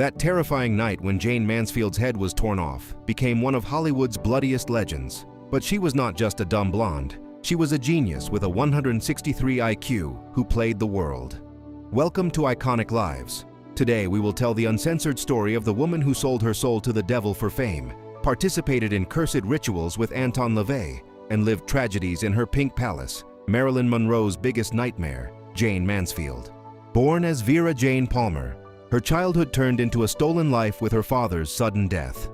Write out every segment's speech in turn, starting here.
That terrifying night when Jayne Mansfield's head was torn off became one of Hollywood's bloodiest legends. But she was not just a dumb blonde. She was a genius with a 163 IQ who played the world. Welcome to Iconic Lives. Today we will tell the uncensored story of the woman who sold her soul to the devil for fame, participated in cursed rituals with Anton LaVey, and lived tragedies in her pink palace, Marilyn Monroe's biggest nightmare, Jayne Mansfield. Born as Vera Jane Palmer, her childhood turned into a stolen life with her father's sudden death.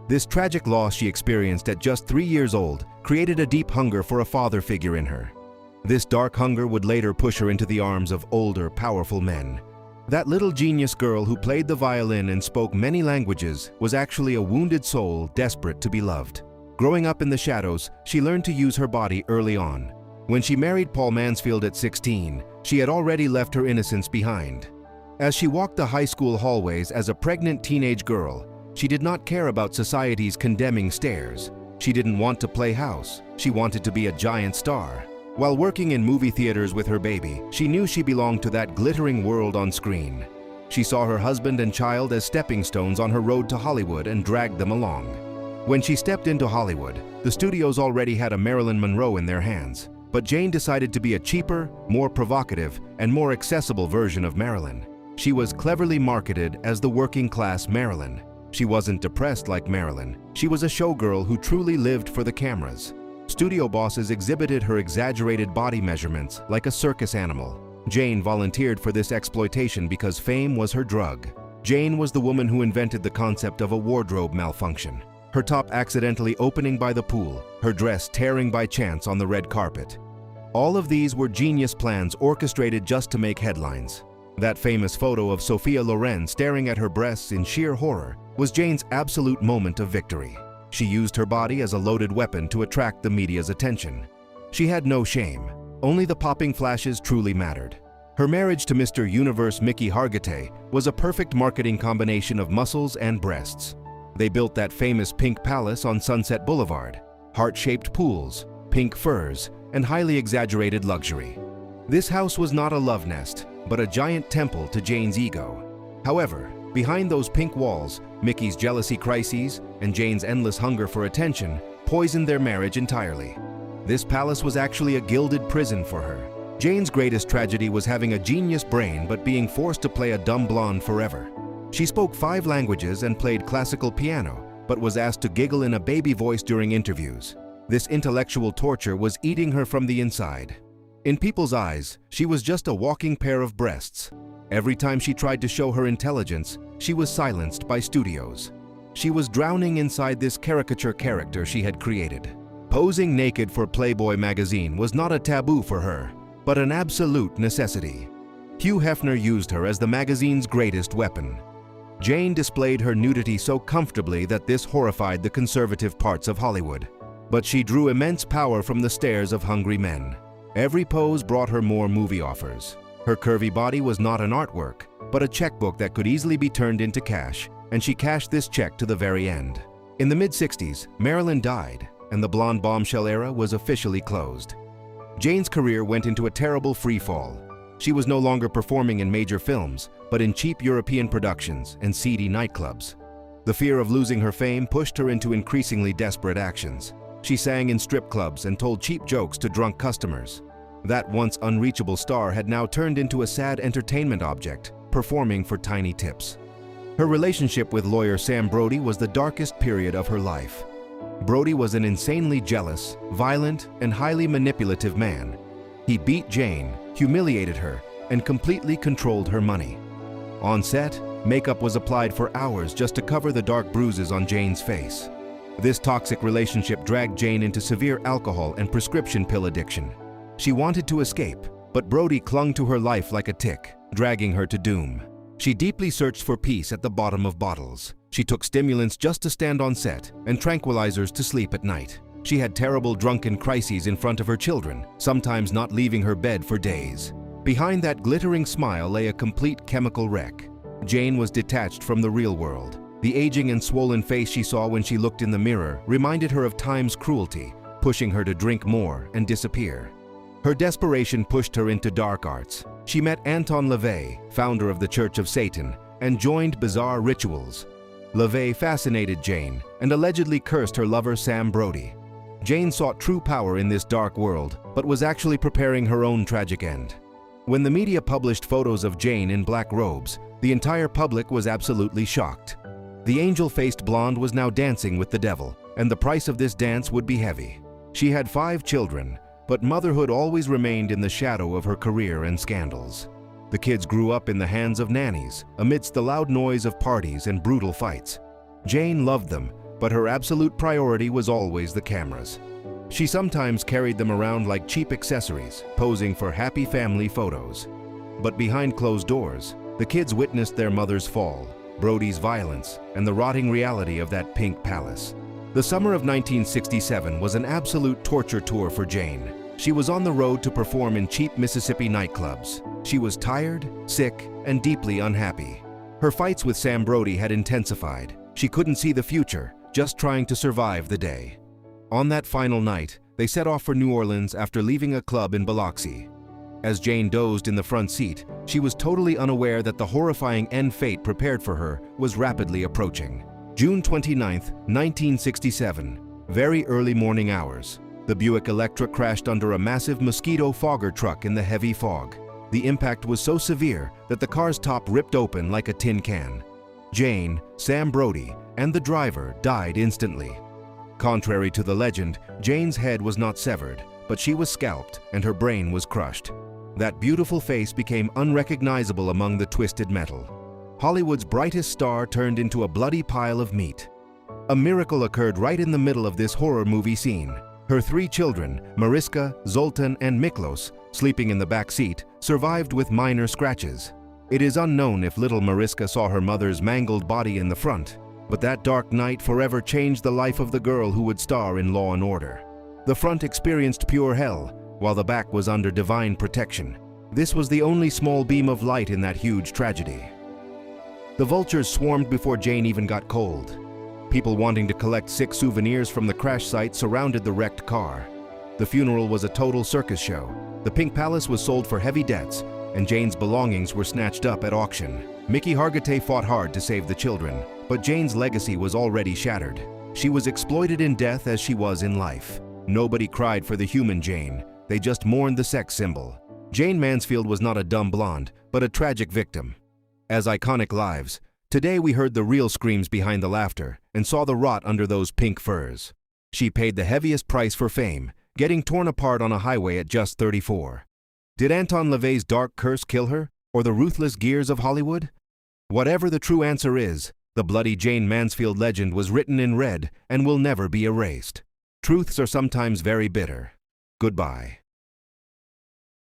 This tragic loss she experienced at just 3 years old created a deep hunger for a father figure in her. This dark hunger would later push her into the arms of older, powerful men. That little genius girl who played the violin and spoke many languages was actually a wounded soul desperate to be loved. Growing up in the shadows, she learned to use her body early on. When she married Paul Mansfield at 16, she had already left her innocence behind. As she walked the high school hallways as a pregnant teenage girl, she did not care about society's condemning stares. She didn't want to play house. She wanted to be a giant star. While working in movie theaters with her baby, she knew she belonged to that glittering world on screen. She saw her husband and child as stepping stones on her road to Hollywood and dragged them along. When she stepped into Hollywood, the studios already had a Marilyn Monroe in their hands. But Jayne decided to be a cheaper, more provocative, and more accessible version of Marilyn. She was cleverly marketed as the working-class Marilyn. She wasn't depressed like Marilyn. She was a showgirl who truly lived for the cameras. Studio bosses exhibited her exaggerated body measurements like a circus animal. Jayne volunteered for this exploitation because fame was her drug. Jayne was the woman who invented the concept of a wardrobe malfunction. Her top accidentally opening by the pool, her dress tearing by chance on the red carpet. All of these were genius plans orchestrated just to make headlines. That famous photo of Sophia Loren staring at her breasts in sheer horror was Jayne's absolute moment of victory. She used her body as a loaded weapon to attract the media's attention. She had no shame. Only the popping flashes truly mattered. Her marriage to Mr. Universe Mickey Hargitay was a perfect marketing combination of muscles and breasts. They built that famous pink palace on Sunset Boulevard, heart-shaped pools, pink furs, and highly exaggerated luxury. This house was not a love nest, but a giant temple to Jayne's ego. However, behind those pink walls, Mickey's jealousy crises and Jayne's endless hunger for attention poisoned their marriage entirely. This palace was actually a gilded prison for her. Jayne's greatest tragedy was having a genius brain but being forced to play a dumb blonde forever. She spoke 5 languages and played classical piano, but was asked to giggle in a baby voice during interviews. This intellectual torture was eating her from the inside. In people's eyes, she was just a walking pair of breasts. Every time she tried to show her intelligence, she was silenced by studios. She was drowning inside this caricature character she had created. Posing naked for Playboy magazine was not a taboo for her, but an absolute necessity. Hugh Hefner used her as the magazine's greatest weapon. Jayne displayed her nudity so comfortably that this horrified the conservative parts of Hollywood. But she drew immense power from the stares of hungry men. Every pose brought her more movie offers. Her curvy body was not an artwork, but a checkbook that could easily be turned into cash, and she cashed this check to the very end. In the mid-60s, Marilyn died, and the blonde Bombshell era was officially closed. Jayne's career went into a terrible free fall. She was no longer performing in major films, but in cheap European productions and seedy nightclubs. The fear of losing her fame pushed her into increasingly desperate actions. She sang in strip clubs and told cheap jokes to drunk customers. That once unreachable star had now turned into a sad entertainment object, performing for tiny tips. Her relationship with lawyer Sam Brody was the darkest period of her life. Brody was an insanely jealous, violent, and highly manipulative man. He beat Jayne, humiliated her, and completely controlled her money. On set, makeup was applied for hours just to cover the dark bruises on Jayne's face. This toxic relationship dragged Jayne into severe alcohol and prescription pill addiction. She wanted to escape, but Brody clung to her life like a tick, dragging her to doom. She deeply searched for peace at the bottom of bottles. She took stimulants just to stand on set and tranquilizers to sleep at night. She had terrible drunken crises in front of her children, sometimes not leaving her bed for days. Behind that glittering smile lay a complete chemical wreck. Jayne was detached from the real world. The aging and swollen face she saw when she looked in the mirror reminded her of time's cruelty, pushing her to drink more and disappear. Her desperation pushed her into dark arts. She met Anton LaVey, founder of the Church of Satan, and joined bizarre rituals. LaVey fascinated Jayne and allegedly cursed her lover Sam Brody. Jayne sought true power in this dark world, but was actually preparing her own tragic end. When the media published photos of Jayne in black robes, the entire public was absolutely shocked. The angel-faced blonde was now dancing with the devil, and the price of this dance would be heavy. She had 5 children, but motherhood always remained in the shadow of her career and scandals. The kids grew up in the hands of nannies, amidst the loud noise of parties and brutal fights. Jayne loved them, but her absolute priority was always the cameras. She sometimes carried them around like cheap accessories, posing for happy family photos. But behind closed doors, the kids witnessed their mother's fall, Brody's violence, and the rotting reality of that pink palace. The summer of 1967 was an absolute torture tour for Jayne. She was on the road to perform in cheap Mississippi nightclubs. She was tired, sick, and deeply unhappy. Her fights with Sam Brody had intensified. She couldn't see the future, just trying to survive the day. On that final night, they set off for New Orleans after leaving a club in Biloxi. As Jayne dozed in the front seat, she was totally unaware that the horrifying end fate prepared for her was rapidly approaching. June 29, 1967, very early morning hours. The Buick Electra crashed under a massive mosquito fogger truck in the heavy fog. The impact was so severe that the car's top ripped open like a tin can. Jayne, Sam Brody, and the driver died instantly. Contrary to the legend, Jayne's head was not severed, but she was scalped and her brain was crushed. That beautiful face became unrecognizable among the twisted metal. Hollywood's brightest star turned into a bloody pile of meat. A miracle occurred right in the middle of this horror movie scene. Her 3 children, Mariska, Zoltan, and Miklos, sleeping in the back seat, survived with minor scratches. It is unknown if little Mariska saw her mother's mangled body in the front, but that dark night forever changed the life of the girl who would star in Law & Order. The front experienced pure hell, while the back was under divine protection. This was the only small beam of light in that huge tragedy. The vultures swarmed before Jayne even got cold. People wanting to collect sick souvenirs from the crash site surrounded the wrecked car. The funeral was a total circus show. The Pink Palace was sold for heavy debts, and Jayne's belongings were snatched up at auction. Mickey Hargitay fought hard to save the children, but Jayne's legacy was already shattered. She was exploited in death as she was in life. Nobody cried for the human Jayne. They just mourned the sex symbol. Jayne Mansfield was not a dumb blonde, but a tragic victim. As iconic lives, today we heard the real screams behind the laughter and saw the rot under those pink furs. She paid the heaviest price for fame, getting torn apart on a highway at just 34. Did Anton LaVey's dark curse kill her, or the ruthless gears of Hollywood? Whatever the true answer is, the bloody Jayne Mansfield legend was written in red and will never be erased. Truths are sometimes very bitter. Goodbye.